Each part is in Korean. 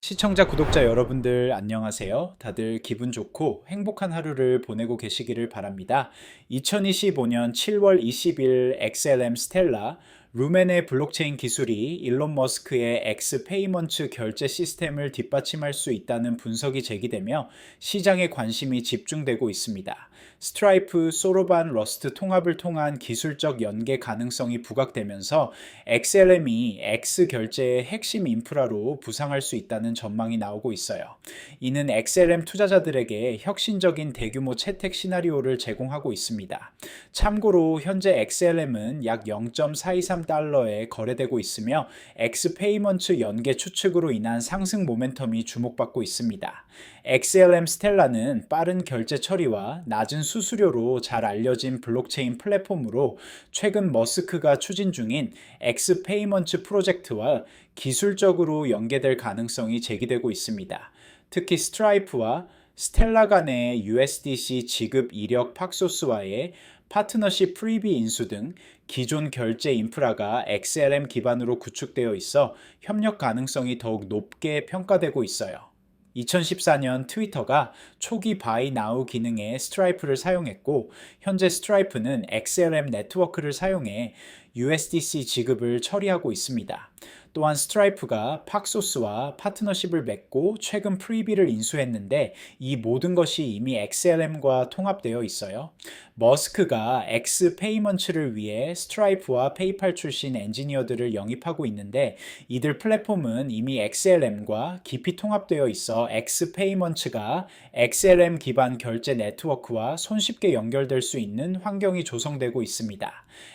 시청자, 구독자 여러분들 안녕하세요. 다들 기분 좋고 행복한 하루를 보내고 계시기를 바랍니다. 2025년 7월 20일 XLM 스텔라 루멘의 블록체인 기술이 일론 머스크의 X 페이먼트 결제 시스템을 뒷받침할 수 있다는 분석이 제기되며 시장에 관심이 집중되고 있습니다. 스트라이프, 소로반, 러스트 통합을 통한 기술적 연계 가능성이 부각되면서 XLM이 X 결제의 핵심 인프라로 부상할 수 있다는 전망이 나오고 있어요. 이는 XLM 투자자들에게 혁신적인 대규모 채택 시나리오를 제공하고 있습니다. 참고로 현재 XLM은 약 0.423달러에 거래되고 있으며 X페이먼트 연계 추측으로 인한 상승 모멘텀이 주목받고 있습니다. XLM 스텔라는 빠른 결제 처리와 낮은 수수료로 잘 알려진 블록체인 플랫폼으로 최근 머스크가 추진 중인 X페이먼트 프로젝트와 기술적으로 연계될 가능성이 제기되고 있습니다. 특히 스트라이프와 스텔라 간의 USDC 지급 이력 팍소스와의 파트너십 프리비 인수 등 기존 결제 인프라가 XLM 기반으로 구축되어 있어 협력 가능성이 더욱 높게 평가되고 있어요. 2014년 트위터가 초기 바이 나우 기능의 스트라이프를 사용했고, 현재 스트라이프는 XLM 네트워크를 사용해 USDC 지급을 처리하고 있습니다. 또한 스트라이프가 팍소스와 파트너십을 맺고 최근 프리비를 인수했는데 이 모든 것이 이미 XLM과 통합되어 있어요. 머스크가 X 페이먼트를 위해 스트라이프와 페이팔 출신 엔지니어들을 영입하고 있는데 이들 플랫폼은 이미 XLM과 깊이 통합되어 있어 X 페이먼트가 XLM 기반 결제 네트워크와 손쉽게 연결될 수 있는 환경이 조성되고 있습니다.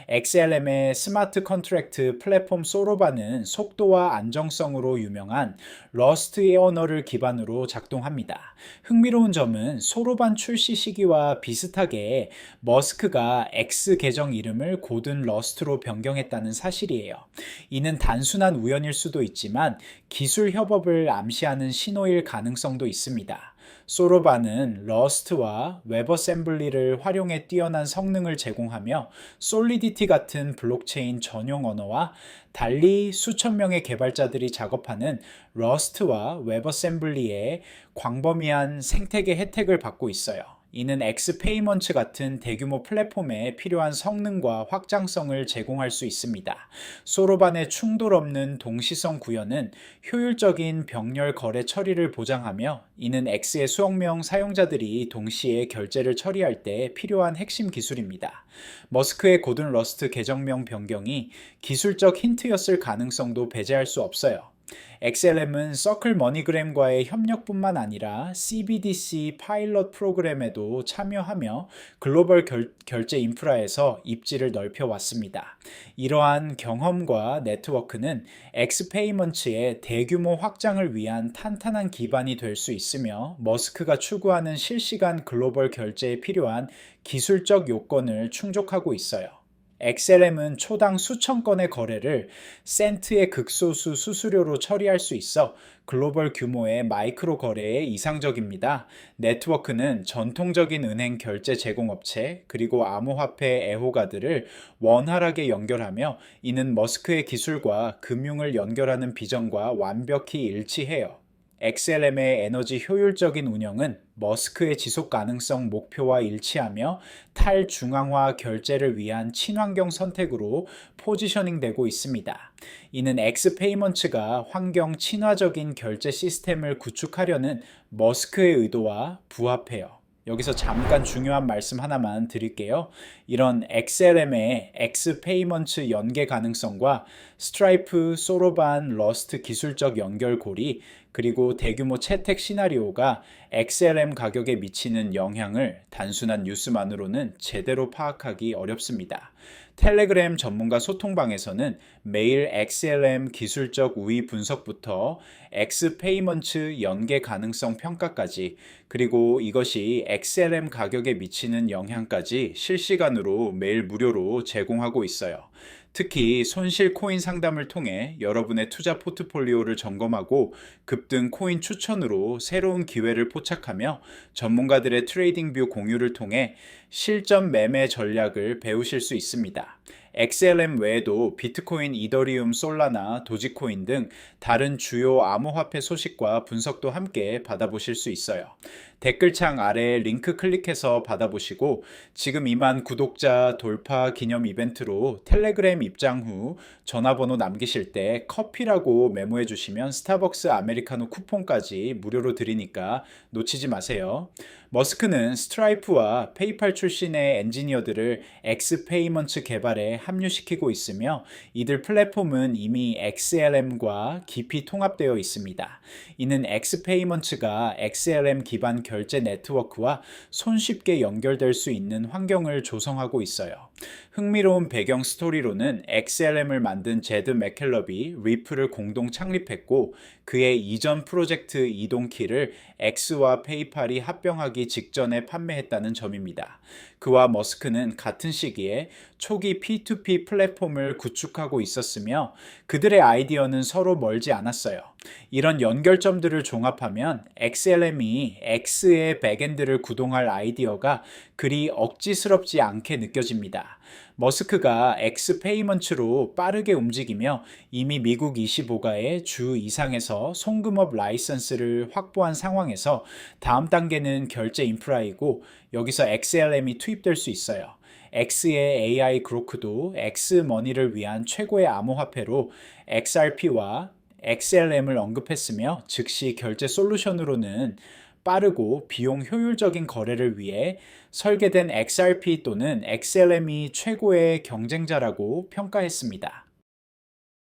XLM의 스마트 컨트랙트 플랫폼 소로바는 속도와 안정성으로 유명한 러스트의 언어를 기반으로 작동합니다. 흥미로운 점은 소로반 출시 시기와 비슷하게 머스크가 X 계정 이름을 고든 러스트로 변경했다는 사실이에요. 이는 단순한 우연일 수도 있지만 기술 협업을 암시하는 신호일 가능성도 있습니다. 소로바는 러스트와 웹어셈블리를 활용해 뛰어난 성능을 제공하며 솔리디티 같은 블록체인 전용 언어와 달리 수천 명의 개발자들이 작업하는 러스트와 웹어셈블리의 광범위한 생태계 혜택을 받고 있어요. 이는 엑스페이먼트 같은 대규모 플랫폼에 필요한 성능과 확장성을 제공할 수 있습니다. 소로반의 충돌 없는 동시성 구현은 효율적인 병렬 거래 처리를 보장하며 이는 X의 수억 명 사용자들이 동시에 결제를 처리할 때 필요한 핵심 기술입니다. 머스크의 고든 러스트 계정명 변경이 기술적 힌트였을 가능성도 배제할 수 없어요. XLM은 서클 머니그램과의 협력뿐만 아니라 CBDC 파일럿 프로그램에도 참여하며 글로벌 결제 인프라에서 입지를 넓혀왔습니다. 이러한 경험과 네트워크는 엑스페이먼트의 대규모 확장을 위한 탄탄한 기반이 될 수 있으며 머스크가 추구하는 실시간 글로벌 결제에 필요한 기술적 요건을 충족하고 있어요. XLM은 초당 수천 건의 거래를 센트의 극소수 수수료로 처리할 수 있어 글로벌 규모의 마이크로 거래에 이상적입니다. 네트워크는 전통적인 은행 결제 제공업체 그리고 암호화폐 애호가들을 원활하게 연결하며 이는 머스크의 기술과 금융을 연결하는 비전과 완벽히 일치해요. XLM의 에너지 효율적인 운영은 머스크의 지속 가능성 목표와 일치하며 탈중앙화 결제를 위한 친환경 선택으로 포지셔닝되고 있습니다. 이는 엑스페이먼트가 환경 친화적인 결제 시스템을 구축하려는 머스크의 의도와 부합해요. 여기서 잠깐 중요한 말씀 하나만 드릴게요. 이런 XLM의 X페이먼트 연계 가능성과 스트라이프, 소로반, 러스트 기술적 연결고리 그리고 대규모 채택 시나리오가 XLM 가격에 미치는 영향을 단순한 뉴스만으로는 제대로 파악하기 어렵습니다. 텔레그램 전문가 소통방에서는 매일 XLM 기술적 우위 분석부터 X페이먼트 연계 가능성 평가까지 그리고 이것이 XLM 가격에 미치는 영향까지 실시간으로 매일 무료로 제공하고 있어요. 특히 손실 코인 상담을 통해 여러분의 투자 포트폴리오를 점검하고 급등 코인 추천으로 새로운 기회를 포착하며 전문가들의 트레이딩 뷰 공유를 통해 실전 매매 전략을 배우실 수 있습니다. XLM 외에도 비트코인, 이더리움, 솔라나, 도지코인 등 다른 주요 암호화폐 소식과 분석도 함께 받아보실 수 있어요. 댓글창 아래 링크 클릭해서 받아보시고 지금 이만 구독자 돌파 기념 이벤트로 텔레그램 입장 후 전화번호 남기실 때 커피라고 메모해 주시면 스타벅스 아메리카노 쿠폰까지 무료로 드리니까 놓치지 마세요. 머스크는 스트라이프와 페이팔 출신의 엔지니어들을 엑스페이먼츠 개발에 합류시키고 있으며 이들 플랫폼은 이미 XLM과 깊이 통합되어 있습니다. 이는 엑스페이먼츠가 XLM 기반 결제 네트워크와 손쉽게 연결될 수 있는 환경을 조성하고 있어요. 흥미로운 배경 스토리로는 XLM을 만든 제드 맥켈럽이 리플을 공동 창립했고 그의 이전 프로젝트 이동키를 X와 페이팔이 합병하기 직전에 판매했다는 점입니다. 그와 머스크는 같은 시기에 초기 P2P 플랫폼을 구축하고 있었으며 그들의 아이디어는 서로 멀지 않았어요. 이런 연결점들을 종합하면 XLM이 X의 백엔드를 구동할 아이디어가 그리 억지스럽지 않게 느껴집니다. 머스크가 엑스페이먼츠로 빠르게 움직이며 이미 미국 25가의 주 이상에서 송금업 라이선스를 확보한 상황에서 다음 단계는 결제 인프라이고 여기서 XLM이 투입될 수 있어요. X의 AI 그로크도 X머니를 위한 최고의 암호화폐로 XRP와 XLM을 언급했으며 즉시 결제 솔루션으로는 빠르고 비용 효율적인 거래를 위해 설계된 XRP 또는 XLM이 최고의 경쟁자라고 평가했습니다.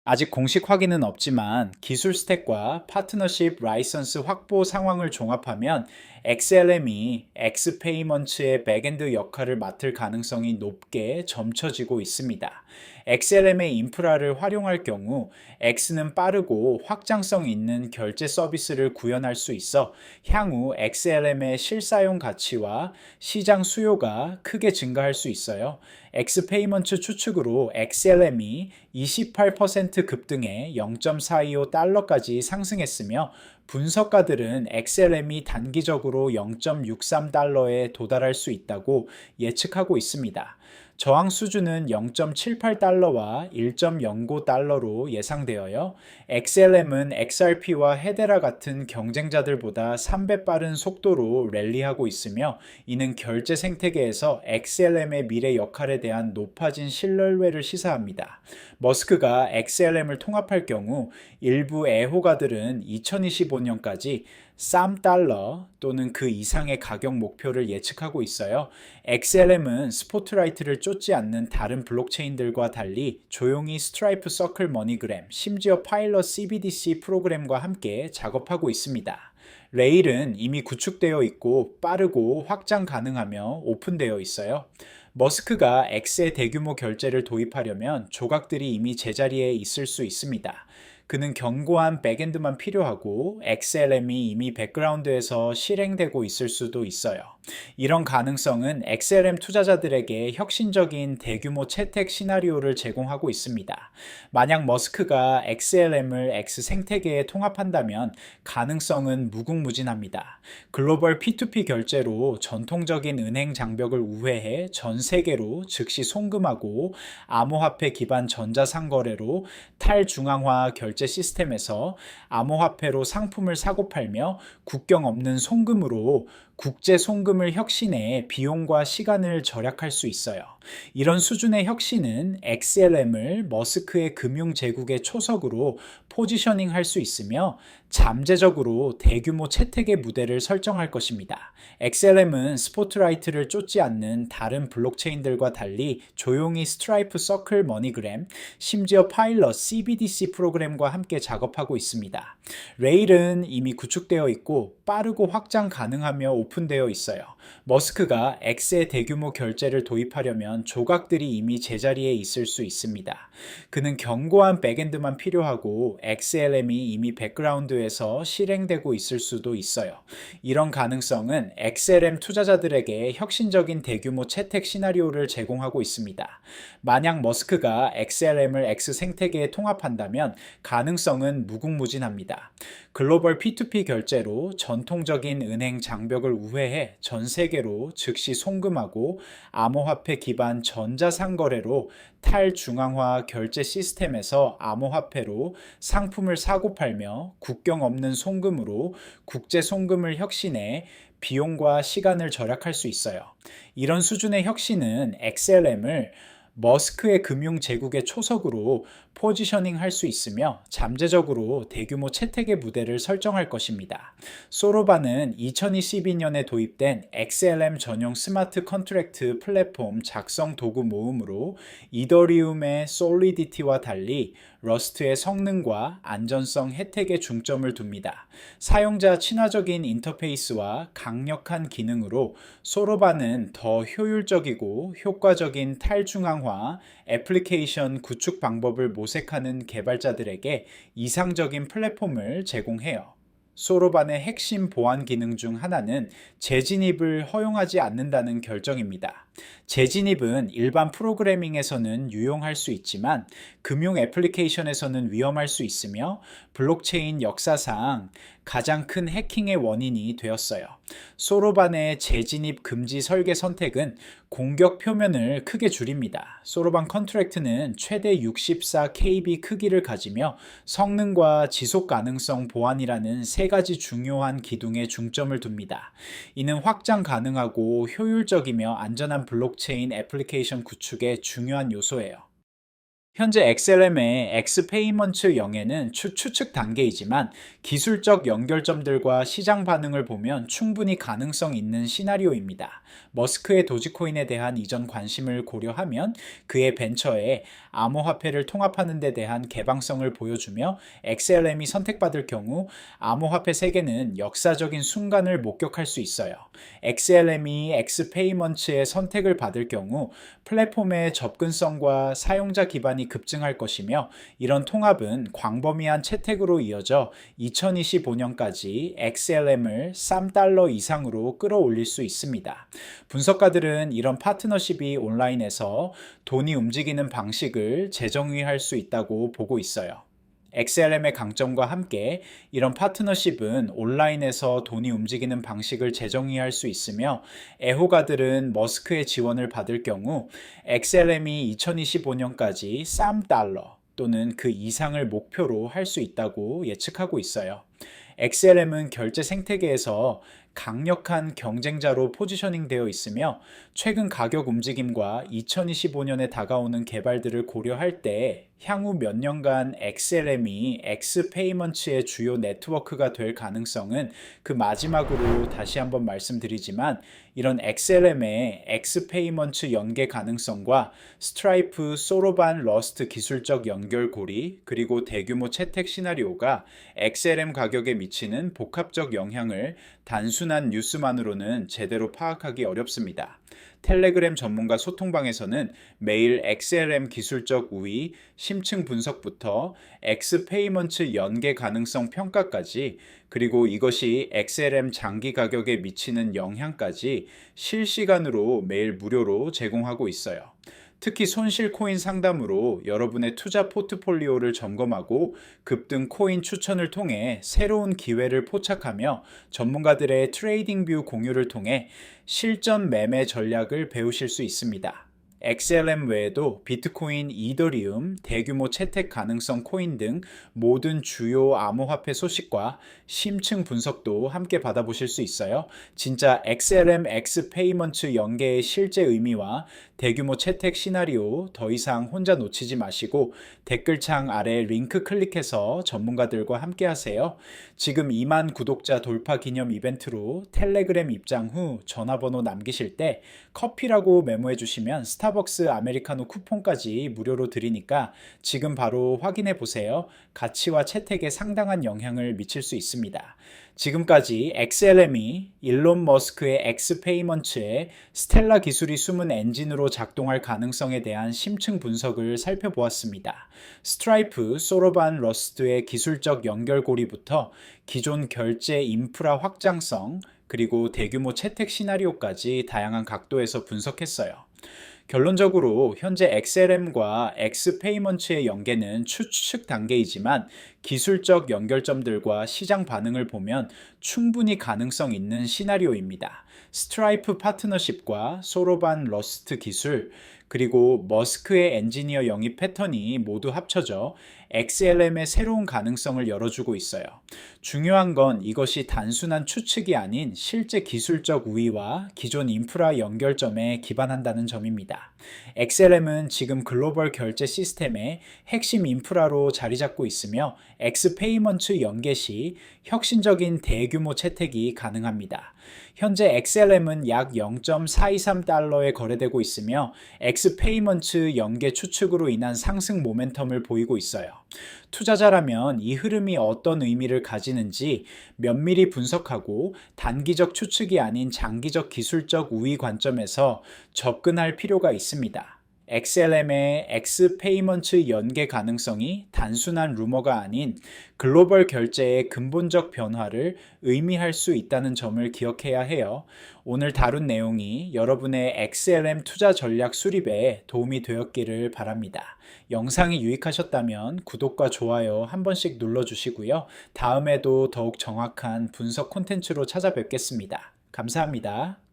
아직 공식 확인은 없지만 기술 스택과 파트너십 라이선스 확보 상황을 종합하면 XLM이 엑스페이먼츠의 백엔드 역할을 맡을 가능성이 높게 점쳐지고 있습니다. XLM의 인프라를 활용할 경우 X는 빠르고 확장성 있는 결제 서비스를 구현할 수 있어 향후 XLM의 실사용 가치와 시장 수요가 크게 증가할 수 있어요. 엑스페이먼츠 추측으로 XLM이 28% 급등해 0.425달러까지 상승했으며 분석가들은 XLM이 단기적으로 0.63달러에 도달할 수 있다고 예측하고 있습니다. 저항 수준은 0.78달러와 1.09달러로 예상되어요. XLM은 XRP와 헤데라 같은 경쟁자들보다 3배 빠른 속도로 랠리하고 있으며 이는 결제 생태계에서 XLM의 미래 역할에 대한 높아진 신뢰를 시사합니다. 머스크가 XLM을 통합할 경우 일부 애호가들은 2025년까지 $3 또는 그 이상의 가격 목표를 예측하고 있어요. XLM은 스포트라이트를 쫓지 않는 다른 블록체인들과 달리 조용히 스트라이프 서클 머니그램, 심지어 파일럿 CBDC 프로그램과 함께 작업하고 있습니다. 레일은 이미 구축되어 있고 빠르고 확장 가능하며 오픈되어 있어요. 머스크가 X의 대규모 결제를 도입하려면 조각들이 이미 제자리에 있을 수 있습니다. 그는 견고한 백엔드만 필요하고 XLM이 이미 백그라운드에서 실행되고 있을 수도 있어요. 이런 가능성은 XLM 투자자들에게 혁신적인 대규모 채택 시나리오를 제공하고 있습니다. 만약 머스크가 XLM을 X 생태계에 통합한다면 가능성은 무궁무진합니다. 글로벌 P2P 결제로 전통적인 은행 장벽을 우회해 전 세계로 즉시 송금하고 암호화폐 기반 전자상거래로 탈중앙화 결제 시스템에서 암호화폐로 상품을 사고 팔며 국경 없는 송금으로 국제 송금을 혁신해 비용과 시간을 절약할 수 있어요. 이런 수준의 혁신은 XLM을 머스크의 금융 제국의 초석으로 포지셔닝할 수 있으며 잠재적으로 대규모 채택의 무대를 설정할 것입니다. XLM은 스포트라이트를 쫓지 않는 다른 블록체인들과 달리 조용히 스트라이프 서클 머니그램, 심지어 파일럿 CBDC 프로그램과 함께 작업하고 있습니다. 레일은 이미 구축되어 있고 빠르고 확장 가능하며 오픈되어 있어요. 머스크가 X의 대규모 결제를 도입하려면 조각들이 이미 제자리에 있을 수 있습니다. 그는 견고한 백엔드만 필요하고 XLM이 이미 백그라운드에 밴드에서 실행되고 있을 수도 있어요. 이런 가능성은 XLM 투자자들에게 혁신적인 대규모 채택 시나리오를 제공하고 있습니다. 만약 머스크가 XLM을 X 생태계에 통합한다면 가능성은 무궁무진합니다. 글로벌 P2P 결제로 전통적인 은행 장벽을 우회해 전 세계로 즉시 송금하고 암호화폐 기반 전자상거래로 탈중앙화 결제 시스템에서 암호화폐로 상품을 사고 팔며 국경 없는 송금으로 국제 송금을 혁신해 비용과 시간을 절약할 수 있어요. 이런 수준의 혁신은 XLM을 머스크의 금융 제국의 초석으로 포지셔닝 할 수 있으며 잠재적으로 대규모 채택의 무대를 설정할 것입니다. 소로바는 2022년에 도입된 XLM 전용 스마트 컨트랙트 플랫폼 작성 도구 모음으로 이더리움의 솔리디티와 달리 러스트의 성능과 안전성 혜택에 중점을 둡니다. 사용자 친화적인 인터페이스와 강력한 기능으로 소로바는 더 효율적이고 효과적인 탈중앙화 애플리케이션 구축 방법을 모색하는 개발자들에게 이상적인 플랫폼을 제공해요. 소로반의 핵심 보안 기능 중 하나는 재진입을 허용하지 않는다는 결정입니다. 재진입은 일반 프로그래밍에서는 유용할 수 있지만 금융 애플리케이션에서는 위험할 수 있으며 블록체인 역사상 가장 큰 해킹의 원인이 되었어요. 소로반의 재진입 금지 설계 선택은 공격 표면을 크게 줄입니다. 소로반 컨트랙트는 최대 64KB 크기를 가지며 성능과 지속 가능성 보안이라는 세 가지 중요한 기둥에 중점을 둡니다. 이는 확장 가능하고 효율적이며 안전한 블록체인 애플리케이션 구축의 중요한 요소예요. 현재 XLM의 X페이먼트 영예는 추측 단계이지만 기술적 연결점들과 시장 반응을 보면 충분히 가능성 있는 시나리오입니다. 머스크의 도지코인에 대한 이전 관심을 고려하면 그의 벤처에 암호화폐를 통합하는 데 대한 개방성을 보여주며 XLM이 선택받을 경우 암호화폐 세계는 역사적인 순간을 목격할 수 있어요. XLM이 X페이먼트의 선택을 받을 경우 플랫폼의 접근성과 사용자 기반이 급증할 것이며 이런 통합은 광범위한 채택으로 이어져 2025년까지 XLM을 $3 이상으로 끌어올릴 수 있습니다. 분석가들은 이런 파트너십이 온라인에서 돈이 움직이는 방식을 재정의할 수 있다고 보고 있어요. XLM의 강점과 함께 이런 파트너십은 온라인에서 돈이 움직이는 방식을 재정의할 수 있으며 애호가들은 머스크의 지원을 받을 경우 XLM이 2025년까지 $3 또는 그 이상을 목표로 할 수 있다고 예측하고 있어요. XLM은 결제 생태계에서 강력한 경쟁자로 포지셔닝 되어 있으며 최근 가격 움직임과 2025년에 다가오는 개발들을 고려할 때 향후 몇 년간 XLM이 X페이먼트의 주요 네트워크가 될 가능성은 그 마지막으로 다시 한번 말씀드리지만 이런 XLM의 X페이먼트 연계 가능성과 스트라이프, 소로반, 러스트 기술적 연결고리 그리고 대규모 채택 시나리오가 XLM 가격에 미치는 복합적 영향을 단순한 뉴스만으로는 제대로 파악하기 어렵습니다. 텔레그램 전문가 소통방에서는 매일 XLM 기술적 우위, 심층 분석부터 X페이먼트 연계 가능성 평가까지 그리고 이것이 XLM 장기 가격에 미치는 영향까지 실시간으로 매일 무료로 제공하고 있어요. 특히 손실 코인 상담으로 여러분의 투자 포트폴리오를 점검하고 급등 코인 추천을 통해 새로운 기회를 포착하며 전문가들의 트레이딩 뷰 공유를 통해 실전 매매 전략을 배우실 수 있습니다. XLM 외에도 비트코인, 이더리움, 대규모 채택 가능성 코인 등 모든 주요 암호화폐 소식과 심층 분석도 함께 받아보실 수 있어요. 진짜 XLM X페이먼트 연계의 실제 의미와 대규모 채택 시나리오 더 이상 혼자 놓치지 마시고 댓글창 아래 링크 클릭해서 전문가들과 함께 하세요. 지금 2만 구독자 돌파 기념 이벤트로 텔레그램 입장 후 전화번호 남기실 때 커피라고 메모해 주시면 스타벅스 아메리카노 쿠폰까지 무료로 드리니까 지금 바로 확인해 보세요. 가치와 채택에 상당한 영향을 미칠 수 있습니다. 지금까지 XLM이 일론 머스크의 엑스페이먼츠에 스텔라 기술이 숨은 엔진으로 작동할 가능성에 대한 심층 분석을 살펴보았습니다. 스트라이프, 소로반, 러스트의 기술적 연결고리부터 기존 결제 인프라 확장성, 그리고 대규모 채택 시나리오까지 다양한 각도에서 분석했어요. 결론적으로 현재 XLM과 엑스페이먼츠의 연계는 추측 단계이지만 기술적 연결점들과 시장 반응을 보면 충분히 가능성 있는 시나리오입니다. 스트라이프 파트너십과 소로반 러스트 기술, 그리고 머스크의 엔지니어 영입 패턴이 모두 합쳐져 XLM의 새로운 가능성을 열어주고 있어요. 중요한 건 이것이 단순한 추측이 아닌 실제 기술적 우위와 기존 인프라 연결점에 기반한다는 점입니다. XLM은 지금 글로벌 결제 시스템의 핵심 인프라로 자리 잡고 있으며 엑스페이먼트 연계 시 혁신적인 대규모 채택이 가능합니다. 현재 XLM은 약 0.423달러에 거래되고 있으며 엑스페이먼트 연계 추측으로 인한 상승 모멘텀을 보이고 있어요. 투자자라면 이 흐름이 어떤 의미를 가지는지 면밀히 분석하고 단기적 추측이 아닌 장기적 기술적 우위 관점에서 접근할 필요가 있습니다. XLM의 엑스페이먼트 연계 가능성이 단순한 루머가 아닌 글로벌 결제의 근본적 변화를 의미할 수 있다는 점을 기억해야 해요. 오늘 다룬 내용이 여러분의 XLM 투자 전략 수립에 도움이 되었기를 바랍니다. 영상이 유익하셨다면 구독과 좋아요 한 번씩 눌러주시고요. 다음에도 더욱 정확한 분석 콘텐츠로 찾아뵙겠습니다. 감사합니다.